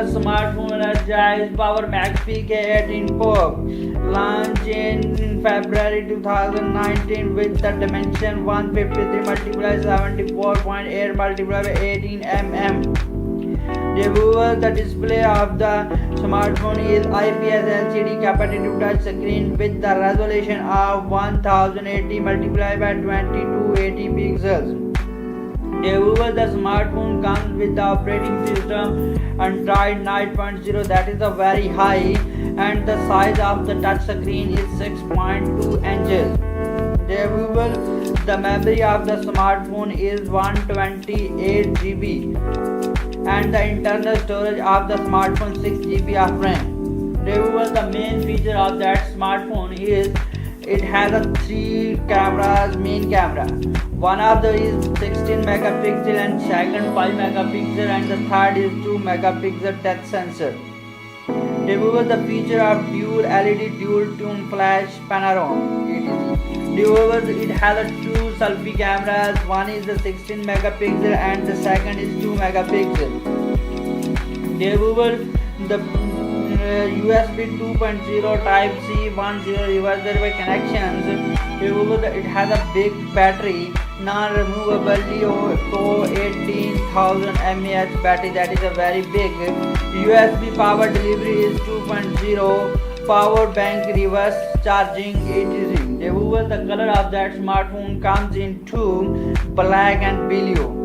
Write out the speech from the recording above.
viewers, smartphone Energizer Power Max P18K launched in February 2019 with the dimension 153 multiplied 74.8 multiplied 18 mm. The viewers, the display of the smartphone is IPS LCD capacitive touch screen with the resolution of 1080 multiplied by 2280 pixels. The smartphone comes with the operating system Android 9.0 that is a very high, and the size of the touch screen is 6.2 inches. The memory of the smartphone is 128 GB and the internal storage of the smartphone 6 GB of RAM. The main feature of that smartphone is it has a 3 cameras main camera. One of them is 16 megapixel and second 5 megapixel and the third is 2 megapixel depth sensor. The feature of dual LED dual tone flash panorama. It has a 2 selfie cameras. One is the 16 megapixel and the second is 2 megapixel. The USB 2.0 Type C 10 reversible connections. It has a big battery, non-removable for 18,000 mAh battery, that is a very big. USB power delivery is 2.0. Power bank reverse charging etc. The color of that smartphone comes in two, black and blue.